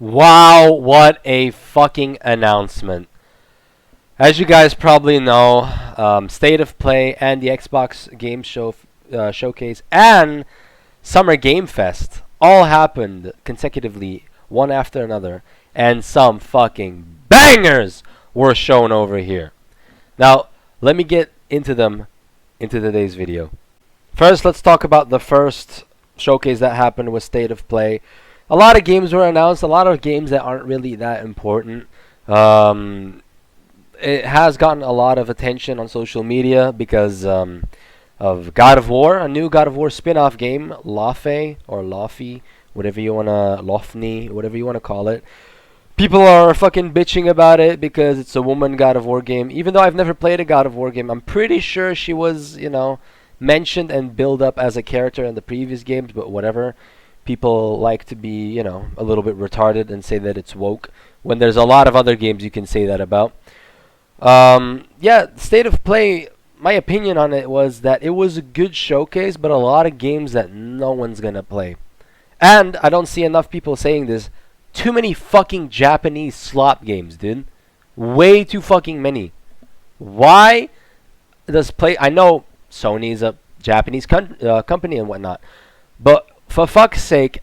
Wow, what a fucking announcement. As you guys probably know, State of Play and the Xbox Game Showcase and Summer Game Fest all happened consecutively, one after another, and some fucking bangers were shown over here. Now, let me get into them into today's video. First, let's talk about the first showcase that happened with State of Play. A lot of games were announced, a lot of games that aren't really that important. It has gotten a lot of attention on social media because of God of War, a new God of War spin-off game, Lafe or Laffy, Lofni, whatever you wanna call it. People are fucking bitching about it because it's a woman God of War game. Even though I've never played a God of War game, I'm pretty sure she was, mentioned and built up as a character in the previous games, but whatever. People like to be, a little bit retarded and say that it's woke when there's a lot of other games you can say that about. Yeah, State of Play, my opinion on it was that it was a good showcase, but a lot of games that no one's gonna play. And I don't see enough people saying this. Too many fucking Japanese slop games, dude. Way too fucking many. Why does play? I know Sony's a Japanese company and whatnot, but for fuck's sake,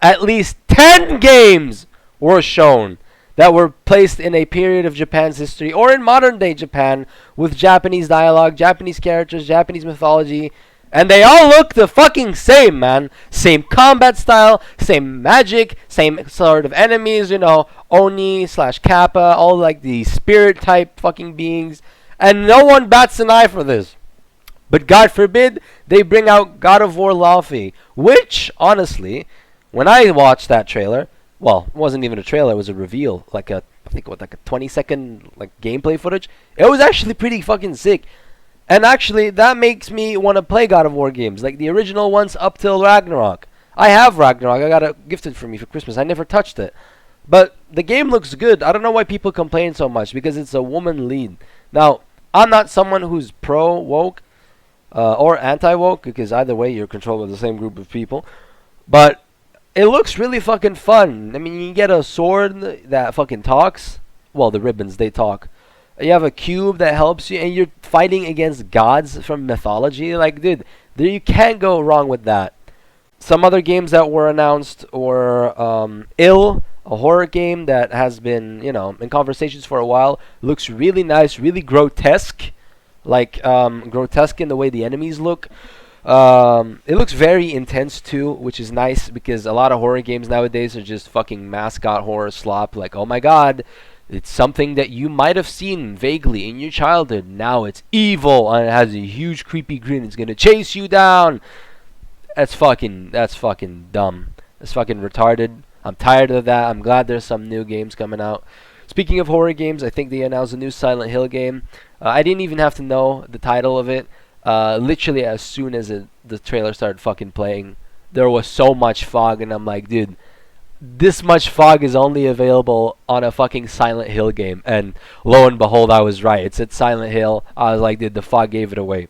at least 10 games were shown that were placed in a period of Japan's history or in modern day Japan with Japanese dialogue, Japanese characters, Japanese mythology, and they all look the fucking same, man. Same combat style, same magic, same sort of enemies, Oni slash Kappa, all like the spirit type fucking beings, and no one bats an eye for this. But God forbid they bring out God of War Laufey, which, honestly, when I watched that trailer, well, it wasn't even a trailer, it was a reveal, like a 20-second gameplay footage. It was actually pretty fucking sick. And actually, that makes me want to play God of War games, like the original ones up till Ragnarok. I have Ragnarok, I got it gifted for me for Christmas, I never touched it. But the game looks good. I don't know why people complain so much, because it's a woman lead. Now, I'm not someone who's pro-woke, or anti-woke, because either way you're controlled by the same group of people. But it looks really fucking fun. I mean, you get a sword that fucking talks. Well, the ribbons, they talk. You have a cube that helps you, and you're fighting against gods from mythology. Like, dude, you can't go wrong with that. Some other games that were announced were Ill, a horror game that has been, in conversations for a while. Looks really nice, really grotesque. Grotesque in the way the enemies look. It looks very intense too, which is nice because a lot of horror games nowadays are just fucking mascot horror slop. Like, oh my god, it's something that you might have seen vaguely in your childhood. Now it's evil and it has a huge creepy grin. It's gonna chase you down. That's fucking dumb. That's fucking retarded. I'm tired of that. I'm glad there's some new games coming out. Speaking of horror games, I think they announced a new Silent Hill game. I didn't even have to know the title of it. Literally as soon as the trailer started fucking playing, there was so much fog, and I'm like, dude, this much fog is only available on a fucking Silent Hill game. And lo and behold, I was right. It said Silent Hill. I was like, dude, the fog gave it away.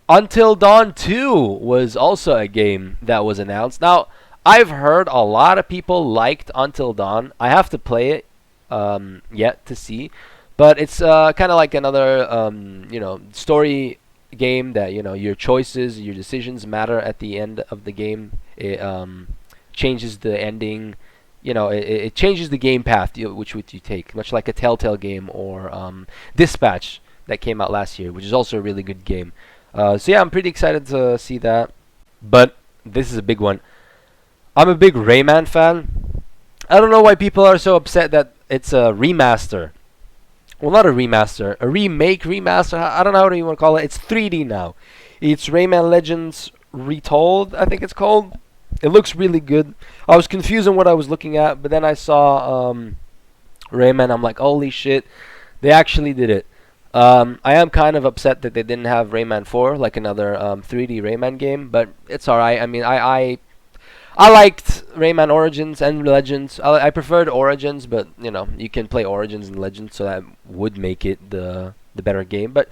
Until Dawn 2 was also a game that was announced. Now, I've heard a lot of people liked Until Dawn. I have to play it yet to see. But it's kind of like another, story game that, your choices, your decisions matter at the end of the game. It changes the ending. It changes the game path which you take, much like a Telltale game or Dispatch that came out last year, which is also a really good game. So yeah, I'm pretty excited to see that. But this is a big one. I'm a big Rayman fan. I don't know why people are so upset that it's a remaster. Well, not a remaster, a remake, remaster. I don't know how you want to call it. It's 3D now. It's Rayman Legends Retold, I think it's called. It looks really good. I was confused on what I was looking at, but then I saw Rayman. I'm like, holy shit, they actually did it. I am kind of upset that they didn't have Rayman 4, like another 3D Rayman game, but it's alright. I mean, I liked Rayman Origins and Legends. I preferred Origins, but you can play Origins and Legends, so that would make it the better game. But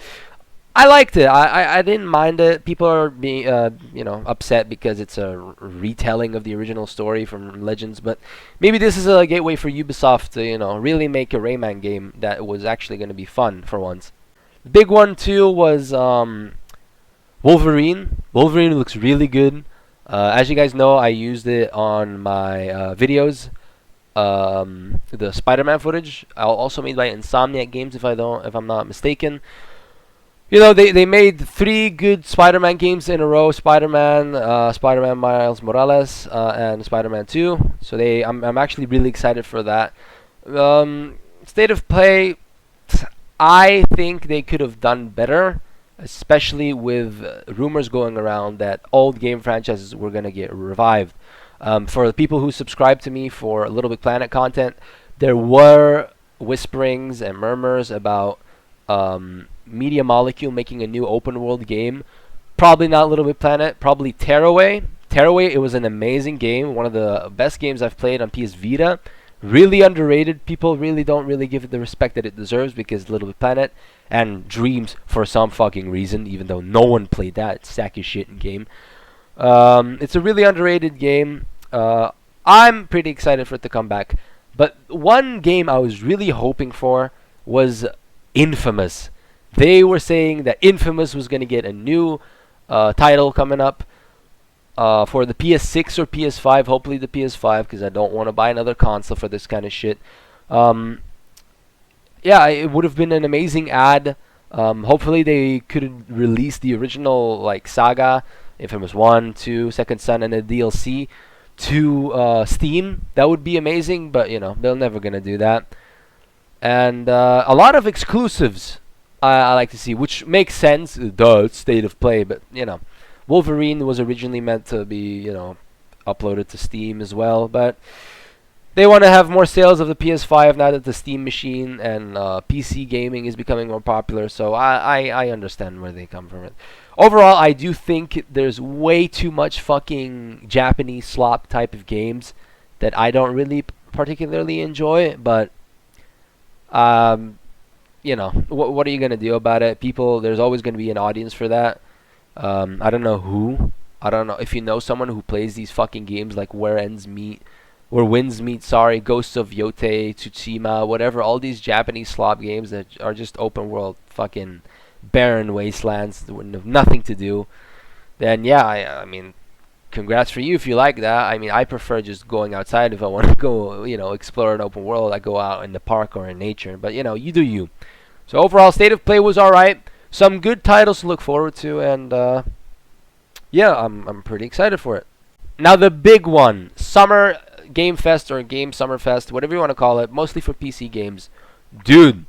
I liked it. I didn't mind it. People are being upset because it's a retelling of the original story from Legends, but maybe this is a gateway for Ubisoft to really make a Rayman game that was actually going to be fun for once. The big one too was Wolverine. Wolverine looks really good. As you guys know, I used it on my videos. The Spider-Man footage, also made by Insomniac Games, if I'm not mistaken. They made three good Spider-Man games in a row: Spider-Man, Spider-Man Miles Morales, and Spider-Man 2. So I'm actually really excited for that. State of play, I think they could have done better, especially with rumors going around that old game franchises were gonna get revived. For the people who subscribe to me for Little Big Planet content, there were whisperings and murmurs about Media Molecule making a new open world game. Probably not Little Big Planet, probably Tearaway. Tearaway, it was an amazing game, one of the best games I've played on PS Vita. Really underrated. People really don't really give it the respect that it deserves because Little Big Planet and Dreams for some fucking reason, even though no one played that sack of shit in game. It's a really underrated game. I'm pretty excited for it to come back. But one game I was really hoping for was Infamous. They were saying that Infamous was going to get a new title coming up for the PS6 or PS5. Hopefully the PS5, because I don't want to buy another console for this kind of shit. Yeah, it would have been an amazing ad. Hopefully they could release the original saga, Infamous 1, 2, Second Son, and a DLC to Steam. That would be amazing, but they're never going to do that. And a lot of exclusives I like to see, which makes sense. Duh, it's state of play, but Wolverine was originally meant to be uploaded to Steam as well, but they want to have more sales of the PS5 now that the Steam machine and PC gaming is becoming more popular. So I understand where they come from. It overall, I do think there's way too much fucking Japanese slop type of games that I don't really particularly enjoy, but what are you gonna do about it? There's always gonna be an audience for that. I don't know who. I don't know if you know someone who plays these fucking games like Where Winds Meet, Ghosts of Yote, Tsushima, whatever. All these Japanese slop games that are just open world fucking barren wastelands that have nothing to do. Then yeah, I mean, congrats for you if you like that. I mean, I prefer just going outside if I want to go, explore an open world. I go out in the park or in nature. But you do you. So overall, state of play was all right. Some good titles to look forward to, and yeah, I'm pretty excited for it. Now the big one, Summer Game Fest or Game Summer Fest, whatever you want to call it, mostly for PC games. Dude,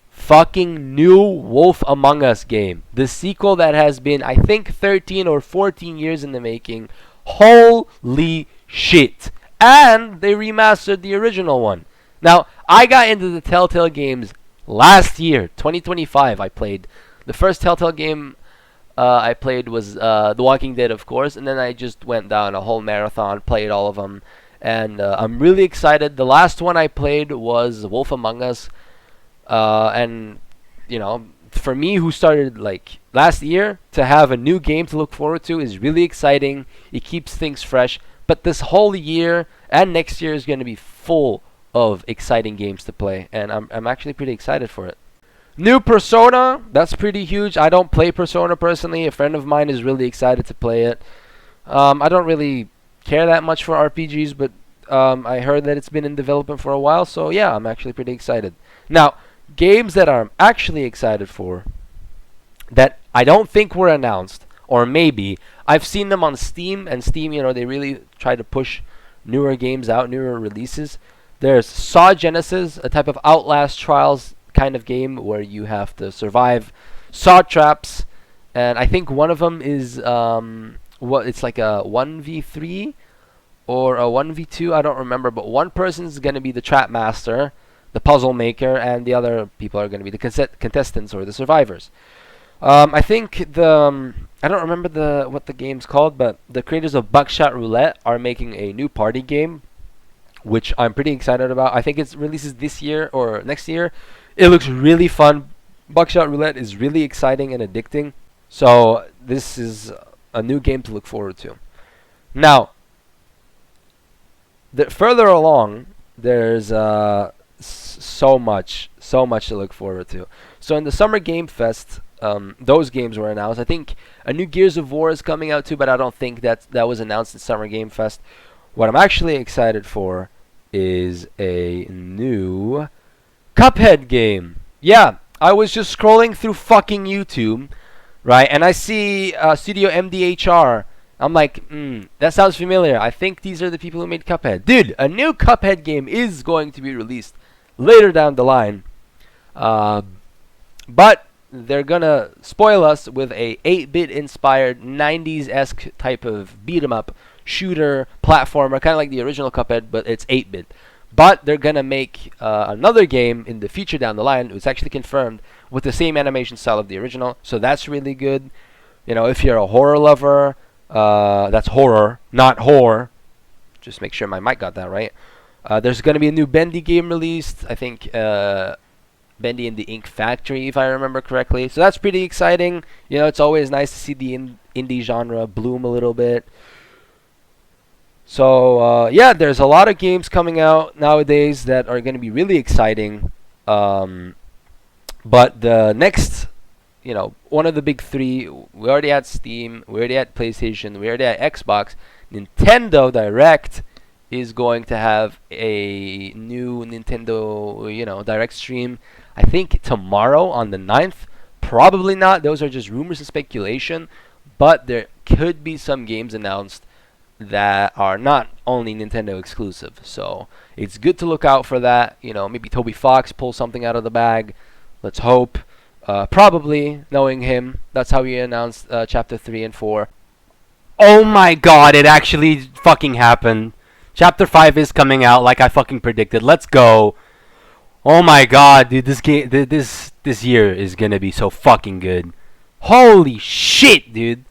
fucking new Wolf Among Us game. The sequel that has been, I think, 13 or 14 years in the making. Holy shit. And they remastered the original one. Now, I got into the Telltale games last year, 2025. I played the first Telltale game I played was The Walking Dead, of course, and then I just went down a whole marathon, played all of them, and I'm really excited. The last one I played was Wolf Among Us, and for me, who started last year, to have a new game to look forward to is really exciting. It keeps things fresh, but this whole year and next year is going to be full of exciting games to play, and I'm actually pretty excited for it. New Persona, that's pretty huge. I don't play Persona personally. A friend of mine is really excited to play it. I don't really care that much for RPGs, but I heard that it's been in development for a while, so yeah, I'm actually pretty excited. Now, games that I'm actually excited for that I don't think were announced, or maybe I've seen them on Steam, and Steam, they really try to push newer games out, newer releases. There's Saw Genesis, a type of Outlast Trials kind of game where you have to survive saw traps, and I think one of them is it's like a 1v3 or a 1v2, I don't remember, but one person's going to be the trap master, the puzzle maker, and the other people are going to be the contestants or the survivors. I think I don't remember what the game's called, but the creators of Buckshot Roulette are making a new party game, which I'm pretty excited about. I think it releases this year or next year. It looks really fun. Buckshot Roulette is really exciting and addicting. So this is a new game to look forward to. Now, further along, there's so much to look forward to. So in the Summer Game Fest, those games were announced. I think a new Gears of War is coming out too, but I don't think that was announced at Summer Game Fest. What I'm actually excited for is a new Cuphead game. Yeah, I was just scrolling through fucking YouTube, right, and I see Studio MDHR. I'm like, that sounds familiar. I think these are the people who made Cuphead. Dude, a new Cuphead game is going to be released later down the line. But they're gonna spoil us with a 8-bit inspired 90s-esque type of beat-em-up shooter platformer, kind of like the original Cuphead, but it's 8-bit. But they're gonna make another game in the future down the line. It's actually confirmed with the same animation style of the original, so that's really good. You know, if you're a horror lover, that's horror, not whore. Just make sure my mic got that right. There's gonna be a new Bendy game released. I think Bendy in the Ink Factory, if I remember correctly. So that's pretty exciting. You know, it's always nice to see the indie genre bloom a little bit. So, yeah, there's a lot of games coming out nowadays that are going to be really exciting. But the next, you know, one of the big three, we already had Steam, we already had PlayStation, we already had Xbox. Nintendo Direct is going to have a new Nintendo, you know, Direct stream. I think tomorrow on the 9th. Probably not. Those are just rumors and speculation. But there could be some games announced that are not only Nintendo exclusive. So it's good to look out for that. You know, maybe Toby Fox pulls something out of the bag. Let's hope. Probably, knowing him, that's how he announced Chapter 3 and 4. Oh my god, it actually fucking happened. Chapter 5 is coming out like I fucking predicted. Let's go. Oh my god, dude, this game, this year is gonna be so fucking good. Holy shit, dude.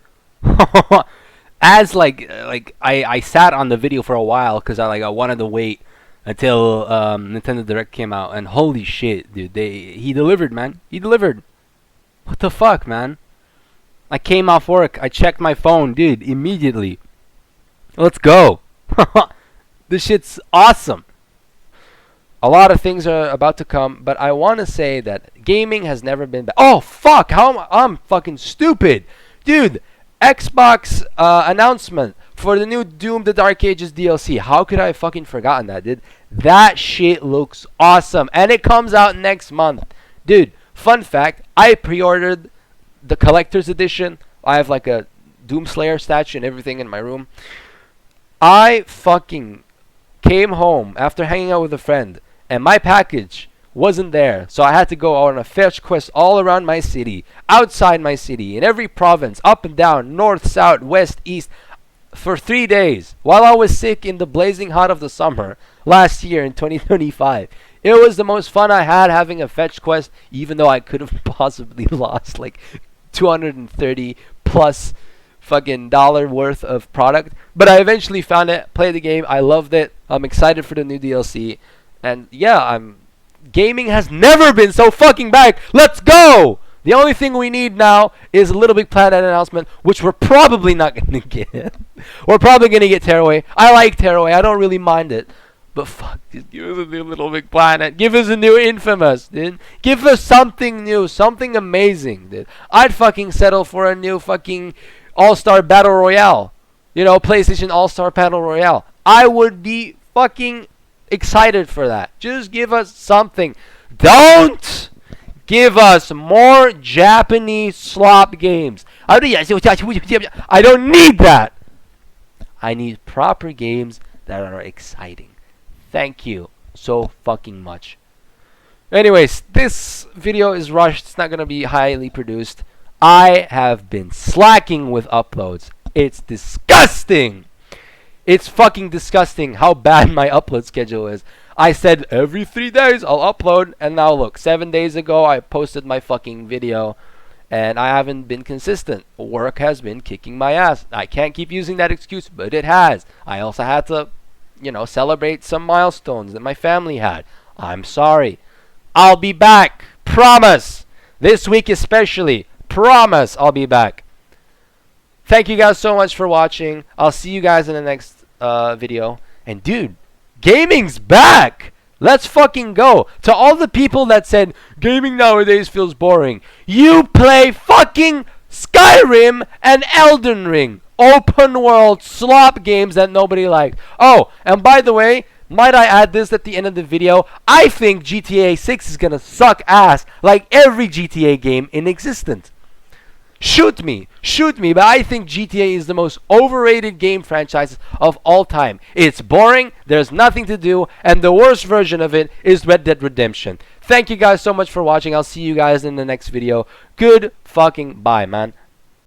As I sat on the video for a while because I wanted to wait until Nintendo Direct came out, and holy shit, dude, he delivered, man. He delivered. What the fuck, man? I came off work, I checked my phone, dude, immediately. Let's go. This shit's awesome. A lot of things are about to come, but I want to say that gaming has never been bad. Oh, fuck! I'm fucking stupid! Dude, Xbox announcement for the new Doom the Dark Ages DLC. How could I have fucking forgotten that, dude? That shit looks awesome, and it comes out next month. Dude, fun fact, I pre-ordered the collector's edition. I have like a Doomslayer statue and everything in my room. I fucking came home after hanging out with a friend, and my package wasn't there. So I had to go on a fetch quest all around my city, outside my city, in every province, up and down, north, south, west, east, for 3 days, while I was sick in the blazing hot of the summer last year in 2025. It was the most fun I had having a fetch quest, even though I could have possibly lost like 230 plus fucking dollar worth of product. But I eventually found it, played the game, I loved it. I'm excited for the new DLC. And yeah, gaming has never been so fucking back. Let's go! The only thing we need now is a Little Big Planet announcement, which we're probably not going to get. We're probably going to get Tearaway. I like Tearaway. I don't really mind it. But fuck, just give us a new Little Big Planet. Give us a new Infamous, dude. Give us something new, something amazing, dude. I'd fucking settle for a new fucking All-Star Battle Royale. You know, PlayStation All-Star Battle Royale. I would be fucking excited for that. Just give us something. Don't give us more Japanese slop games. I don't need that. I need proper games that are exciting. Thank you so fucking much. Anyways, this video is rushed. It's not going to be highly produced. I have been slacking with uploads. It's disgusting. It's fucking disgusting how bad my upload schedule is. I said every 3 days I'll upload, and now look, 7 days ago I posted my fucking video, and I haven't been consistent. Work has been kicking my ass. I can't keep using that excuse, but it has. I also had to, you know, celebrate some milestones that my family had. I'm sorry. I'll be back. Promise. This week especially. Promise I'll be back. Thank you guys so much for watching. I'll see you guys in the next video. And dude, gaming's back! Let's fucking go. To all the people that said, gaming nowadays feels boring. You play fucking Skyrim and Elden Ring. Open world slop games that nobody liked. Oh, and by the way, might I add this at the end of the video? I think GTA 6 is gonna suck ass like every GTA game in existence. Shoot me, but I think GTA is the most overrated game franchise of all time. It's boring, there's nothing to do, and the worst version of it is Red Dead Redemption. Thank you guys so much for watching. I'll see you guys in the next video. Good fucking bye, man.